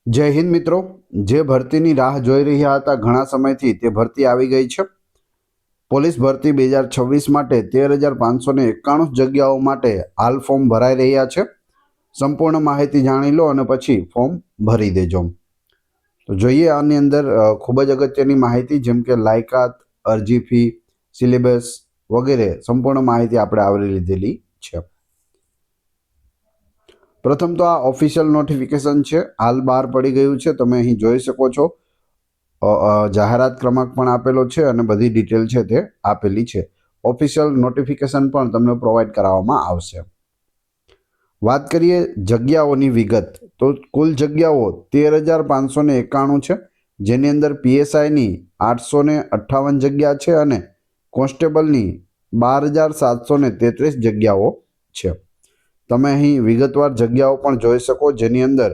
જય હિન્દ મિત્રો, જે ભરતીની રાહ જોઈ રહ્યા હતા ઘણા સમયથી તે ભરતી આવી ગઈ છે। પોલીસ ભરતી 2026 માટે 13,591 જગ્યાઓ માટે હાલ ફોર્મ ભરાઈ રહ્યા છે। સંપૂર્ણ માહિતી જાણી લો અને પછી ફોર્મ ભરી દેજો। તો જોઈએ આની અંદર ખૂબ જ અગત્યની માહિતી જેમ કે લાયકાત, અરજી ફી, સિલેબસ વગેરે સંપૂર્ણ માહિતી આપણે આવરી લીધેલી છે। પ્રથમ તો આ ઓફિશિયલ નોટિફિકેશન છે, હાલ બહાર પડી ગયું છે। તમે અહીં જોઈ શકો છો જાહેરાત ક્રમાંક પણ આપેલો છે અને બધી ડિટેલ છે તે આપેલી છે। ઓફિશિયલ નોટિફિકેશન પણ તમને પ્રોવાઈડ કરાવવામાં આવશે। વાત કરીએ જગ્યાઓની વિગત, તો કુલ જગ્યાઓ 13,591 છે, જેની અંદર પીએસઆઈની 858 જગ્યા છે અને કોન્સ્ટેબલની 12,733 જગ્યાઓ છે। તમે અહીં વિગતવાર જગ્યાઓ પણ જોઈ શકો, જેની અંદર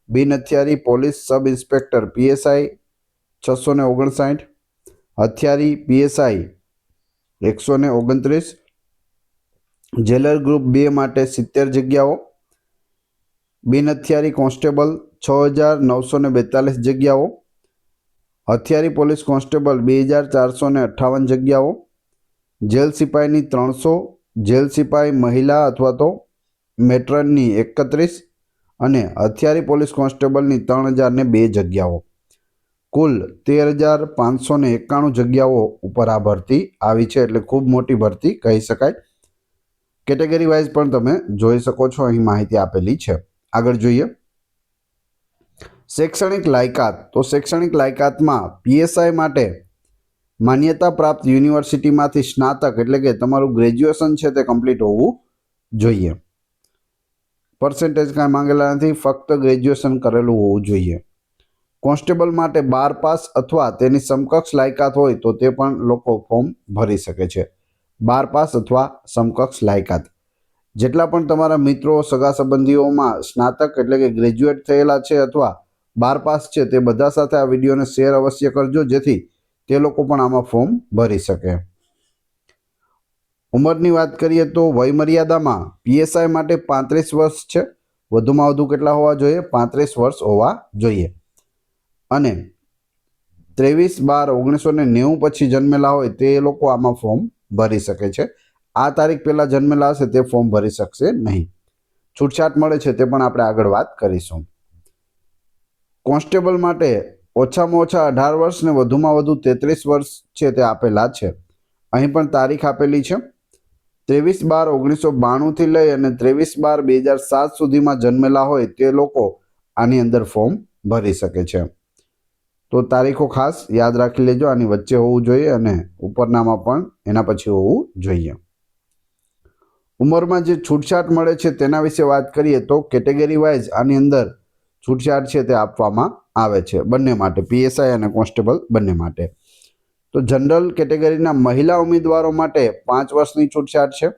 બિન હથિયારી પોલીસ સબ ઇન્સ્પેક્ટર પીએસઆઈ 659, હથિયારી પીએસઆઈ 129, જેલર ગ્રુપ 2 માટે 70 જગ્યાઓ, બિન હથિયારી કોન્સ્ટેબલ 6,942 જગ્યાઓ, હથિયારી પોલીસ કોન્સ્ટેબલ 2,458 જગ્યાઓ, જેલ સિપાહીની 300, જેલ સિપાહી મહિલા અથવા તો મેટ્રનની 31 અને હથિયારી પોલીસ કોન્સ્ટેબલની 3,002 જગ્યાઓ। કુલ 13,591 જગ્યાઓ ઉપર આ ભરતી આવી છે, એટલે ખૂબ મોટી ભરતી કહી શકાય। કેટેગરી વાઇઝ પણ તમે જોઈ શકો છો, અહીં માહિતી આપેલી છે। આગળ જોઈએ શૈક્ષણિક લાયકાત, તો શૈક્ષણિક લાયકાતમાં પીએસઆઈ માટે માન્યતા પ્રાપ્ત યુનિવર્સિટીમાંથી સ્નાતક એટલે કે તમારું ગ્રેજ્યુએશન છે તે કમ્પ્લીટ હોવું જોઈએ। પર્સન્ટેજ કાંઈ માંગેલા નથી, ફક્ત ગ્રેજ્યુએશન કરેલું હોવું જોઈએ। કોન્સ્ટેબલ માટે 12 પાસ અથવા તેની સમકક્ષ લાયકાત હોય તો તે પણ લોકો ફોર્મ ભરી શકે છે। 12 પાસ અથવા સમકક્ષ લાયકાત। જેટલા પણ તમારા મિત્રો સગા સંબંધીઓમાં સ્નાતક એટલે કે ગ્રેજ્યુએટ થયેલા છે અથવા 12 પાસ છે તે બધા સાથે આ વિડીયોને શેર અવશ્ય કરજો, જેથી તે લોકો પણ આમાં ફોર્મ ભરી શકે। ઉંમરની વાત કરીએ તો વયમર્યાદામાં પીએસઆઈ માટે 35 વર્ષ છે, વધુમાં વધુ કેટલા હોવા જોઈએ? 35 વર્ષ હોવા જોઈએ। અને 23/12/1990 પછી જન્મેલા હોય તે લોકો આમાં ફોર્મ ભરી શકે છે। આ તારીખ પહેલાં જન્મેલા હશે તે ફોર્મ ભરી શકશે નહીં। છૂટછાટ મળે છે તે પણ આપણે આગળ વાત કરીશું। કોન્સ્ટેબલ માટે ઓછામાં ઓછા 18 વર્ષ ને વધુમાં વધુ 33 વર્ષ છે તે આપેલા છે। અહીં પણ તારીખ આપેલી છે, 23/12/1992 થી લઈ અને 23/12/2007 સુધીમાં જન્મેલા હોય તે લોકો આની અંદર ફોર્મ ભરી શકે છે। તો તારીખો ખાસ યાદ રાખી લેજો, આની વચ્ચે હોવું જોઈએ અને ઉપરનામાં પણ એના પછી હોવું જોઈએ। ઉંમરમાં જે છૂટછાટ મળે છે તેના વિશે વાત કરીએ તો કેટેગરી વાઇઝ આની અંદર છૂટછાટ છે તે આપવામાં આવે છે બંને માટે, પીએસઆઈ અને કોન્સ્ટેબલ બંને માટે। તો જનરલ કેટેગરીના મહિલા ઉમેદવારો માટે 5 વર્ષની છૂટછાટ છે।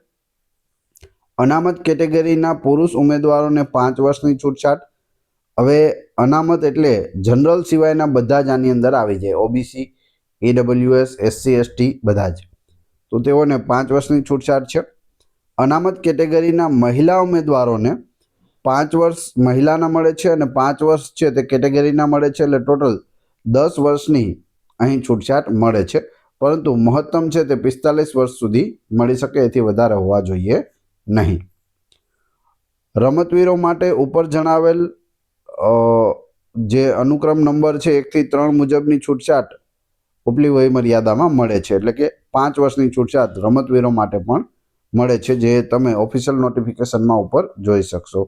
અનામત કેટેગરીના પુરુષ ઉમેદવારોને 5 વર્ષની છૂટછાટ। હવે અનામત એટલે જનરલ સિવાયના બધા જ આની અંદર આવી જાય, ઓબીસી, ઈડબ્લ્યુએસ, એસસી, એસટી બધા જ, તો તેઓને 5 વર્ષની છૂટછાટ છે। અનામત કેટેગરીના મહિલા ઉમેદવારોને 5 વર્ષ મહિલાના મળે છે અને 5 વર્ષ છે તે કેટેગરીના મળે છે, એટલે ટોટલ 10 વર્ષની અહીં છૂટછાટ મળે છે। પરંતુ મહત્તમ છે તે 45 વર્ષ સુધી મળી શકે, એથી વધારે હોવા જોઈએ નહીં। રમતવીરો માટે ઉપર જણાવેલ જે અનુક્રમ નંબર છે 1 થી 3 મુજબની છૂટછાટ ઉપલી વયમર્યાદામાં મળે છે, એટલે કે 5 વર્ષની છૂટછાટ રમતવીરો માટે પણ મળે છે, જે તમે ઓફિશિયલ નોટિફિકેશનમાં ઉપર જોઈ શકશો।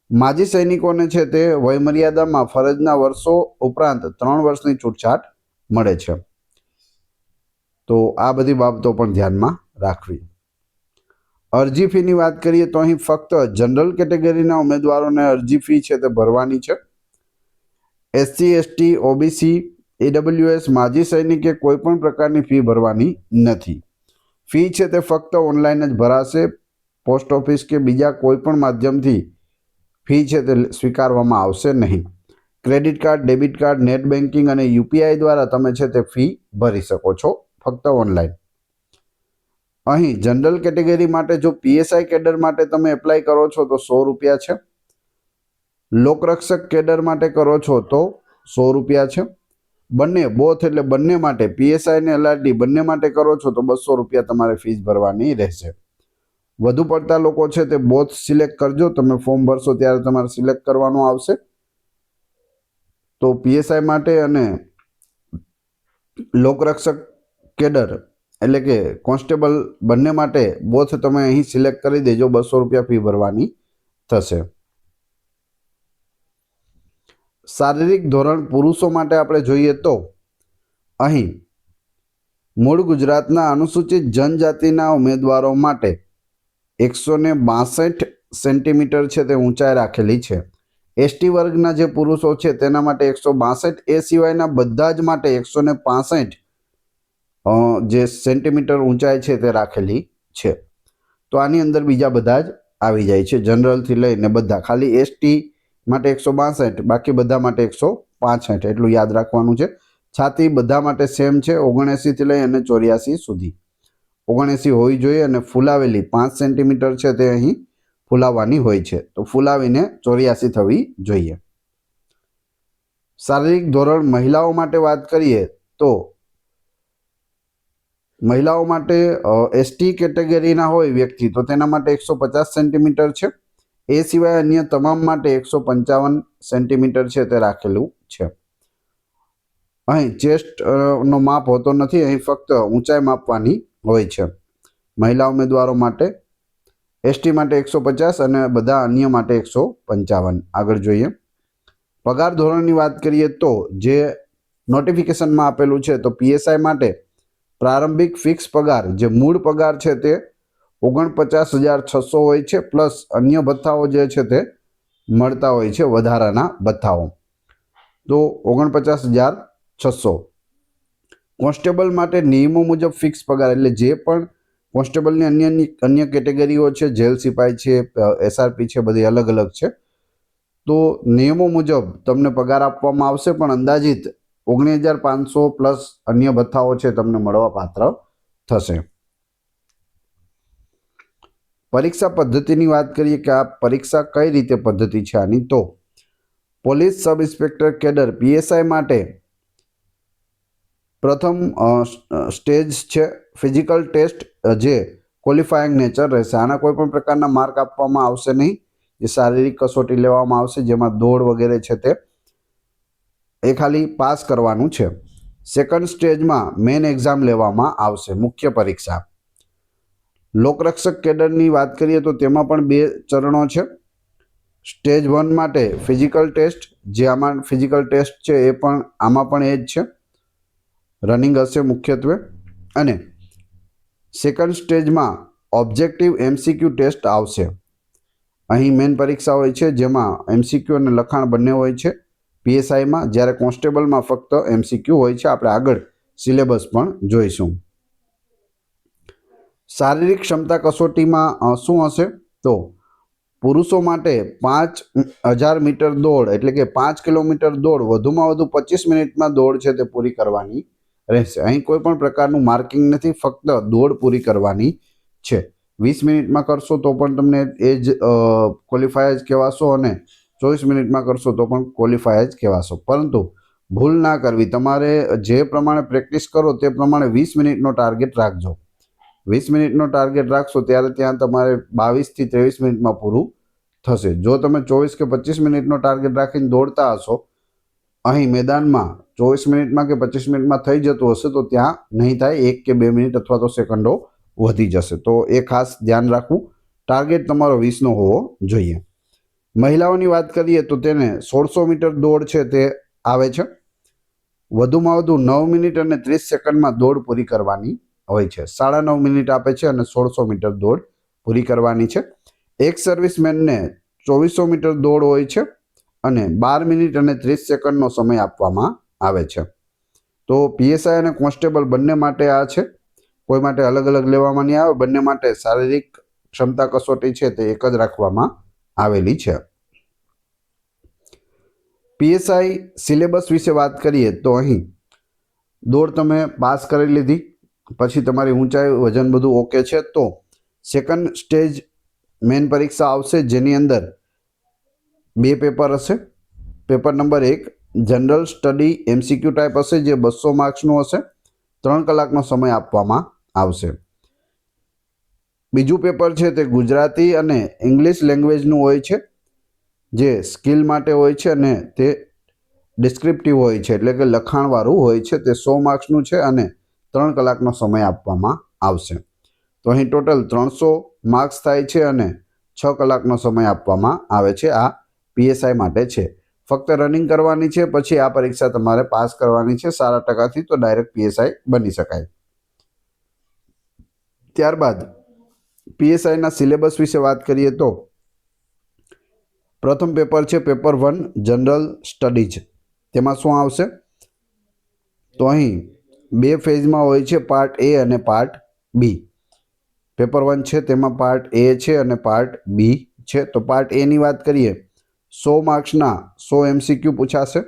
માજી સૈનિકોને છે તે વયમર્યાદામાં ફરજના વર્ષો ઉપરાંત 3 વર્ષની છૂટછાટ મળે છે। તો આ બધી બાબતો પણ ધ્યાનમાં રાખવી। અરજી ફીની વાત કરીએ તો અહીં ફક્ત જનરલ કેટેગરીના ઉમેદવારોને અરજી ફી છે તે ભરવાની છે। એસસી, એસટી, ઓબીસી, ઈડબ્લ્યુએસ, માજી સૈનિકે કોઈ પણ પ્રકારની ફી ભરવાની નથી। ફી છે તે ફક્ત ઓનલાઈન જ ભરાશે, પોસ્ટ ઓફિસ કે બીજા કોઈ પણ માધ્યમથી ફી છે તે સ્વીકારવામાં આવશે નહીં। Credit card, debit card, net banking અને યુપીઆઈ દ્વારા તમે છે તે ફી ભરી શકો છો, ફક્ત ઓનલાઈન। અહીં જનરલ કેટેગરી માટે જો પીએસઆઈ કેડર માટે તમે એપ્લાય કરો છો તો 100 રૂપિયા છે। લોકરક્ષક કેડર માટે કરો છો તો 100 રૂપિયા છે. બંને બોથ એટલે બંને માટે પીએસઆઈ અને એલઆરડી બંને માટે કરો છો તો 200 રૂપિયા તમારે ફીસ ભરવાની રહેશે. વધુ પડતા લોકો છે તે બોથ સિલેક્ટ કરજો. તમે ફોર્મ ભરશો ત્યારે તમારે સિલેક્ટ કરવાનું આવશે. તો પીએસઆઈ માટે અને લોકરક્ષક કેડર એટલે કે કોન્સ્ટેબલ બંને માટે બોથ તમે અહીં સિલેક્ટ કરી દેજો. 200 રૂપિયા ફી ભરવાની થશે. શારીરિક ધોરણ પુરુષો માટે આપણે જોઈએ તો અહીં મૂળ ગુજરાતના અનુસૂચિત જનજાતિના ઉમેદવારો માટે 162 સેન્ટીમીટર છે તે ઊંચાઈ રાખેલી છે. એસટી વર્ગના જે પુરુષો છે તેના માટે 162, એ સિવાયના બધા જ માટે 165 જે સેન્ટીમીટર ઊંચાઈ છે તે રાખેલી છે. તો આની અંદર બીજા બધા જ આવી જાય છે, જનરલથી લઈને બધા. ખાલી એસટી માટે 162, બાકી બધા માટે 165 એટલું યાદ રાખવાનું છે. છાતી બધા માટે સેમ છે, 79 થી લઈ અને 84 સુધી. 79 હોવી જોઈએ અને ફૂલાવેલી 5 સેન્ટીમીટર છે તે અહીં ફૂલાવવાની હોય છે. તો ફૂલાવીને 84 થવી જોઈએ. શારીરિક ધોરણ મહિલાઓ માટે વાત કરીએ તો મહિલાઓ માટે એસટી કેટેગરીના હોય વ્યક્તિ તો તેના માટે 150 સેન્ટીમીટર છે. એ સિવાય અન્ય તમામ માટે 155 સેન્ટીમીટર છે તે રાખેલું છે. અહીં ચેસ્ટ નો માપ હોતો નથી, અહીં ફક્ત ઊંચાઈ માપવાની હોય છે. મહિલા ઉમેદવારો માટે એસટી માટે 150 અને બધા અન્ય માટે 155. આગળ જોઈએ. પગાર ધોરણની વાત કરીએ તો જે નોટિફિકેશનમાં આપેલું છે તો પીએસઆઈ માટે પ્રારંભિક ફિક્સ પગાર જે મૂળ પગાર છે તે 49,600 હોય છે, પ્લસ અન્ય ભથ્થાઓ જે છે તે મળતા હોય છે, વધારાના ભથ્થાઓ. તો 49,600. કોન્સ્ટેબલ માટે નિયમો મુજબ ફિક્સ પગાર એટલે જે પણ કોન્સ્ટેબલની અન્ય કેટેગરીઓ છે, જેલ સિપાઈ છે, એસઆરપી છે, બધી અલગ અલગ છે. તો નિયમો મુજબ તમને પગાર આપવામાં આવશે, પણ અંદાજિત 19,500 પ્લસ અન્ય ભથ્થાઓ છે તમને મળવા પાત્ર થશે. પરીક્ષા પદ્ધતિની વાત કરીએ કે આ પરીક્ષા કઈ રીતે પદ્ધતિ છે આની, તો police sub inspector cadre PSI માટે પ્રથમ સ્ટેજ છે ફિઝિકલ ટેસ્ટ, જે ક્વોલિફાઈંગ નેચર રહેશે. આના કોઈ પણ પ્રકારના માર્ક આપવામાં આવશે નહીં. જે શારીરિક કસોટી લેવામાં આવશે જેમાં દોડ વગેરે છે તે એ ખાલી પાસ કરવાનું છે. સેકન્ડ સ્ટેજમાં મેઇન એક્ઝામ લેવામાં આવશે, મુખ્ય પરીક્ષા. લોકરક્ષક કેડરની વાત કરીએ તો તેમાં પણ 2 ચરણો છે. સ્ટેજ 1 માટે ફિઝિકલ ટેસ્ટ, જે આમાં ફિઝિકલ ટેસ્ટ છે એ પણ આમાં પણ એ જ છે, રનિંગ હશે મુખ્યત્વે. અને સેકન્ડ સ્ટેજમાં ઓબ્જેક્ટિવ એમસીક્યુ ટેસ્ટ આવશે. અહીં મેઇન પરીક્ષા હોય છે જેમાં એમસીક્યુ અને લખાણ બંને હોય છે પીએસઆઈમાં, જ્યારે કોન્સ્ટેબલમાં ફક્ત એમસીક્યુ હોય છે. આપણે આગળ સિલેબસ પણ જોઈશું. શારીરિક ક્ષમતા કસોટીમાં શું હશે તો પુરુષો માટે 5000 મીટર દોડ એટલે કે 5 કિલોમીટર દોડ વધુમાં વધુ 25 મિનિટમાં દોડ છે તે પૂરી કરવાની રહેશે. અહીં કોઈ પણ પ્રકારનું માર્કિંગ નથી, ફક્ત દોડ પૂરી કરવાની છે. 20 મિનિટમાં કરશો તો પણ તમને એ જ ક્વોલિફાય જ કહેવાશો અને 24 મિનિટમાં કરશો તો પણ ક્વોલિફાય જ કહેવાશો. પરંતુ ભૂલ ના કરવી, તમારે જે પ્રમાણે પ્રેક્ટિસ કરો તે પ્રમાણે 20 મિનિટનો ટાર્ગેટ રાખજો. 20 મિનિટનો ટાર્ગેટ રાખશો ત્યારે ત્યાં તમારે 22 થી 23 મિનિટમાં પૂરું થશે. જો તમે 24 કે 25 મિનિટનો ટાર્ગેટ રાખીને દોડતા હશો, અહીં મેદાનમાં 24 મિનિટમાં કે 25 મિનિટમાં થઈ જતું હશે તો ત્યાં નહીં થાય, 1 કે 2 મિનિટ અથવા તો સેકન્ડો વધી જશે. તો એ ખાસ ધ્યાન રાખવું. ટાર્ગેટ તમારો 20નો હોવો જોઈએ. મહિલાઓની વાત કરીએ તો તેને 1600 મીટર દોડ છે તે આવે છે. વધુમાં વધુ 9 મિનિટ અને 30 સેકન્ડમાં દોડ પૂરી કરવાની હોય છે. 9.5 મિનિટ આપે છે અને 1600 મીટર દોડ પૂરી કરવાની છે. એક સર્વિસમેનને 2400 મીટર દોડ હોય છે અને 12 મિનિટ અને 30 સેકન્ડનો સમય આપવામાં આવે છે. તો પીએસઆઈ અને કોન્સ્ટેબલ બંને માટે આ છે, કોઈ માટે અલગ અલગ લેવામાં નહીં આવે. બંને માટે શારીરિક ક્ષમતા કસોટી છે તે એક જ રાખવામાં આવેલી છે. પીએસઆઈ સિલેબસ વિશે વાત કરીએ તો અહીં દોડ તમે પાસ કરી લીધી પછી તમારી ઊંચાઈ વજન બધું ઓકે છે તો સેકન્ડ સ્ટેજ મેઇન પરીક્ષા આવશે, જેની અંદર બે પેપર હશે. Paper number 1 general study MCQ type હશે, જે 200 માર્ક્સનું હશે. 3 કલાકનો સમય આપવામાં આવશે. બીજું પેપર છે તે ગુજરાતી અને ઇંગ્લિશ લેંગ્વેજનું હોય છે, જે સ્કિલ માટે હોય છે અને તે ડિસ્ક્રિપ્ટિવ હોય છે, એટલે કે લખાણવાળું હોય છે. તે 100 માર્ક્સનું છે અને 3 કલાકનો સમય આપવામાં આવશે. તો અહીં ટોટલ 300 માર્ક્સ થાય છે અને 6 કલાકનો સમય આપવામાં આવે છે. આ PSI માટે છે. ફક્ત રનિંગ કરવાની છે, પછી આ પરીક્ષા તમારે પાસ કરવાની છે સારા ટકાથી, તો ડાયરેક્ટ PSI બની શકાય. ત્યારબાદ PSIના સિલેબસ વિશે વાત કરીએ તો પ્રથમ પેપર છે પેપર 1 જનરલ સ્ટડીઝ. તેમાં શું આવશે? તો અહીં 2 ફેઝમાં હોય છે, પાર્ટ A અને પાર્ટ B. પેપર 1 છે તેમાં પાર્ટ A છે અને પાર્ટ B છે. તો પાર્ટ A ની વાત કરીએ, 100 માર્ક્સના 100 MCQ પૂછાશે.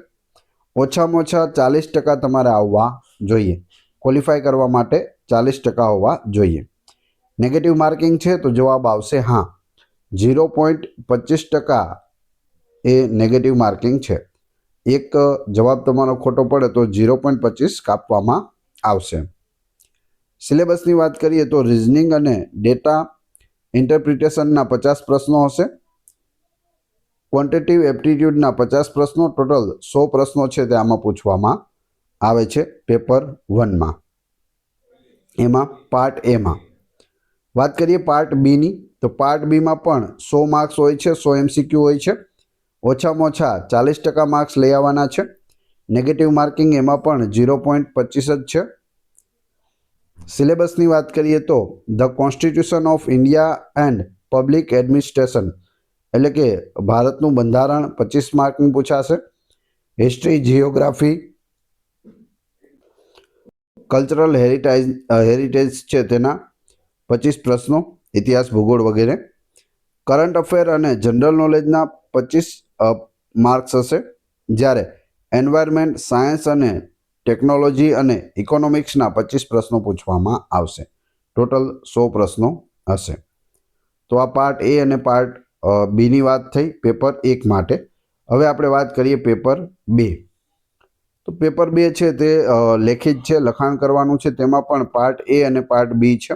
ઓછામાં ઓછા 40% તમારે આવવા જોઈએ. ક્વોલિફાય કરવા માટે 40% હોવા જોઈએ. નેગેટિવ માર્કિંગ છે તો જવાબ આવશે હા. 0.25% એ નેગેટિવ માર્કિંગ છે. એક જવાબ તમારો ખોટો પડે તો 0.25 કાપવામાં આવશે. સિલેબસની વાત કરીએ તો રિઝનિંગ અને ડેટા ઇન્ટરપ્રિટેશનના 50 પ્રશ્નો હશે. ક્વોન્ટિટિવ એપ્ટિટ્યૂડના 50 પ્રશ્નો, ટોટલ 100 પ્રશ્નો છે તે આમાં પૂછવામાં આવે છે પેપર 1માં. એમાં પાર્ટ Aમાં વાત કરીએ પાર્ટ Bની, તો પાર્ટ Bમાં પણ 100 માર્ક્સ હોય છે, 100 MCQ હોય છે. ઓછામાં ઓછા 40% માર્ક્સ લઈ આવવાના છે. નેગેટિવ માર્કિંગ એમાં પણ 0.25 જ છે. સિલેબસની વાત કરીએ તો the constitution of India and public administration, એટલે કે ભારતનું બંધારણ 25 માર્કનું પૂછાશે. હિસ્ટ્રી, જિયોગ્રાફી, કલ્ચરલ હેરિટેજ છે તેના 25 પ્રશ્નો, ઇતિહાસ, ભૂગોળ વગેરે. કરંટ અફેર અને જનરલ નોલેજના 25 માર્ક્સ હશે. જ્યારે એન્વાયરમેન્ટ, સાયન્સ અને ટેકનોલોજી અને ઇકોનોમિક્સના 25 પ્રશ્નો પૂછવામાં આવશે. ટોટલ 100 પ્રશ્નો હશે. તો આ પાર્ટ A અને પાર્ટ Bની વાત થઈ પેપર 1 માટે. હવે આપણે વાત કરીએ પેપર 2. તો પેપર 2 છે તે લેખિત છે, લખાણ કરવાનું છે. તેમાં પણ પાર્ટ A અને પાર્ટ B છે.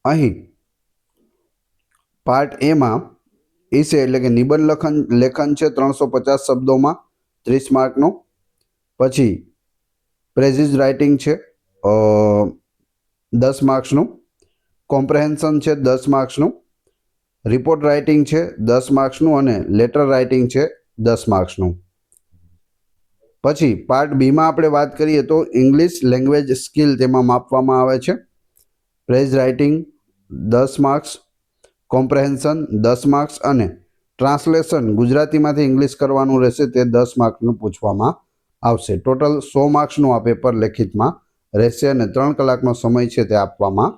અહીં પાર્ટ Aમાં ઇસે એટલે કે નિબંધ લેખન છે 350 શબ્દોમાં, 30 માર્કનો. પછી પ્રેઝિઝ રાઇટિંગ છે 10 માર્ક્સનું. કોમ્પ્રેહેન્શન છે 10 માર્ક્સનું. રિપોર્ટ રાઇટિંગ છે 10 માર્ક્સનું અને લેટર રાઇટિંગ છે 10 માર્ક્સનું. પછી પાર્ટ Bમાં આપણે વાત કરીએ તો ઇંગ્લિશ લેંગ્વેજ સ્કિલ તેમાં માપવામાં આવે છે. પ્રેઝ રાઇટિંગ 10 માર્ક્સ, કોમ્પ્રેહેન્શન 10 માર્ક્સ અને ટ્રાન્સલેશન ગુજરાતીમાંથી ઇંગ્લિશ કરવાનું રહેશે, તે 10 માર્ક્સનું પૂછવામાં આવશે. ટોટલ 100 માર્ક્સનું આ પેપર લેખિતમાં રહેશે અને 3 કલાકનો સમય છે તે આપવામાં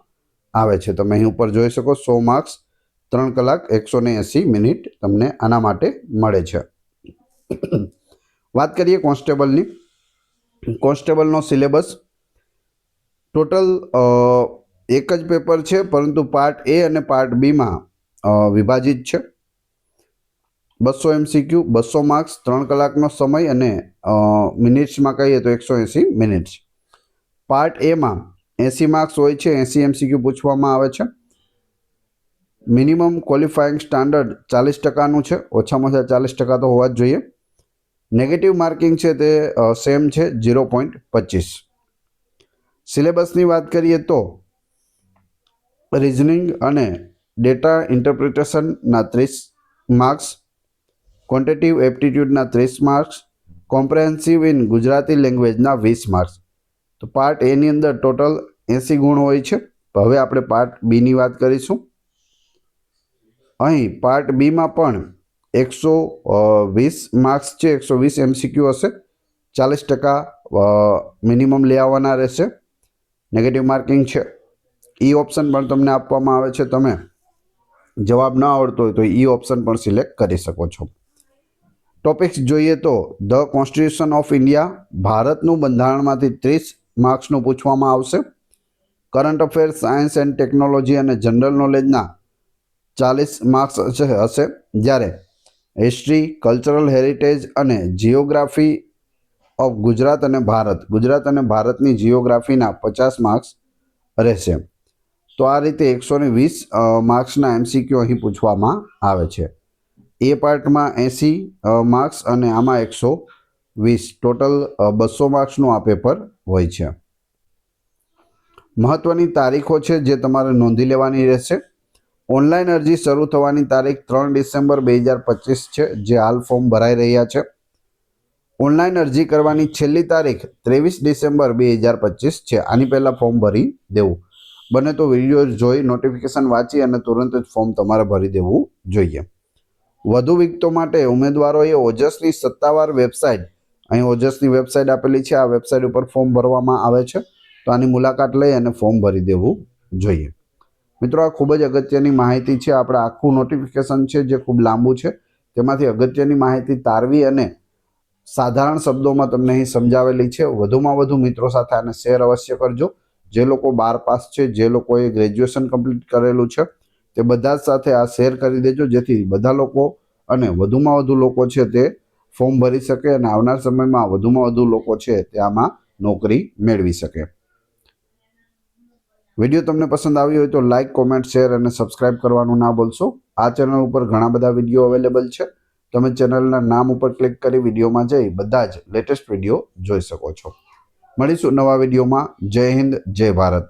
આવે છે. તમે અહીં ઉપર જોઈ શકો 100 માર્ક્સ, 3 કલાક 180 મિનિટ તમને આના માટે મળે છે. વાત કરીએ કોન્સ્ટેબલની. કોન્સ્ટેબલનો સિલેબસ ટોટલ એક જ પેપર છે, પરંતુ પાર્ટ A અને પાર્ટ Bમાં વિભાજિત છે. 200 MCQ, 200 માર્ક્સ, 3 કલાકનો સમય અને મિનિટ્સમાં કહીએ તો 180 મિનિટ્સ. પાર્ટ Aમાં 80 માર્ક્સ હોય છે, 80 MCQ પૂછવામાં આવે છે. મિનિમમ ક્વોલિફાઈંગ સ્ટાન્ડર્ડ 40%નું છે. ઓછામાં ઓછા 40% તો હોવા જ જોઈએ. નેગેટિવ માર્કિંગ છે તે સેમ છે 0.25. સિલેબસની વાત કરીએ તો રિઝનિંગ અને ડેટા ઇન્ટરપ્રિટેશનના 30 માર્ક્સ, ક્વોન્ટિટિવ એપ્ટિટ્યૂડના 30 માર્ક્સ, કોમ્પ્રેહેન્સિવ ઇન ગુજરાતી લેંગ્વેજના 20 માર્ક્સ. તો પાર્ટ Aની અંદર ટોટલ 80 ગુણ હોય છે. હવે આપણે પાર્ટ Bની વાત કરીશું. અહીં પાર્ટ Bમાં પણ 120 માર્ક્સ છે, 120 MCQ હશે. 40% મિનિમમ લઈ આવવાના રહેશે. નેગેટિવ માર્કિંગ છે. ઓપ્શન પણ તમને આપવામાં આવે છે. તમે જવાબ ન આવડતો હોય તો ઓપ્શન પણ સિલેક્ટ કરી શકો છો. ટોપિક્સ જોઈએ તો ધ કોન્સ્ટિટ્યુશન ઓફ ઇન્ડિયા, ભારતનું બંધારણમાંથી 30 માર્ક્સનું પૂછવામાં આવશે. Current affairs, science and technology અને જનરલ નોલેજના 40 માર્ક્સ હશે, જ્યારે હિસ્ટ્રી, કલ્ચરલ હેરિટેજ અને જિયોગ્રાફી ઓફ ગુજરાત અને ભારતની જિયોગ્રાફીના 50 માર્ક્સ રહેશે. તો આ રીતે 120 માર્ક્સના MCQ અહીં પૂછવામાં આવે છે. એ પાર્ટમાં 80 માર્ક્સ અને આમાં 120, ટોટલ 200 માર્ક્સનું આ પેપર હોય છે. મહત્વની તારીખો છે જે તમારે નોંધી લેવાની રહેશે. ઓનલાઈન અરજી શરૂ થવાની તારીખ 3 ડિસેમ્બર 2025 છે, જે હાલ ફોર્મ ભરાઈ રહ્યા છે. ઓનલાઈન અરજી કરવાની છેલ્લી તારીખ 23 ડિસેમ્બર 2025 છે. આની પહેલાં ફોર્મ ભરી દેવું. બને તો વિડીયો જોઈ નોટિફિકેશન વાંચી અને તુરંત જ ફોર્મ તમારે ભરી દેવું જોઈએ. વધુ વિગતો માટે ઉમેદવારોએ ઓજસની સત્તાવાર વેબસાઇટ, અહીં ઓજસની વેબસાઇટ આપેલી છે, આ વેબસાઇટ ઉપર ફોર્મ ભરવામાં આવે છે, તો આની મુલાકાત લઈ અને ફોર્મ ભરી દેવું જોઈએ. મિત્રો, આ ખૂબ જ અગત્યની માહિતી છે. આપણે આખું નોટિફિકેશન છે જે ખૂબ લાંબુ છે, તેમાંથી અગત્યની માહિતી તારવી અને સાધારણ શબ્દોમાં તમને અહીં સમજાવેલી છે. વધુમાં વધુ મિત્રો સાથે આને શેર અવશ્ય કરજો. જે લોકો 12 પાસ છે, જે લોકોએ ગ્રેજ્યુએશન કમ્પ્લીટ કરેલું છે, તે બધા જ સાથે આ શેર કરી દેજો, જેથી બધા લોકો અને વધુમાં વધુ લોકો છે તે ફોર્મ ભરી શકે અને આવનાર સમયમાં વધુમાં વધુ લોકો છે તે આમાં નોકરી મેળવી શકે. વિડીયો તમને પસંદ આવ્યો હોય તો લાઇક, કોમેન્ટ, શેર અને સબસ્ક્રાઇબ કરવાનું ના ભૂલશો. આ ચેનલ ઉપર ઘણા બધા વિડીયો અવેલેબલ છે. તમે ચેનલના નામ ઉપર ક્લિક કરી વિડીયોમાં જઈ બધા જ લેટેસ્ટ વિડીયો જોઈ શકો છો. મળીશું નવા વિડીયોમાં. જય હિન્દ, જય ભારત.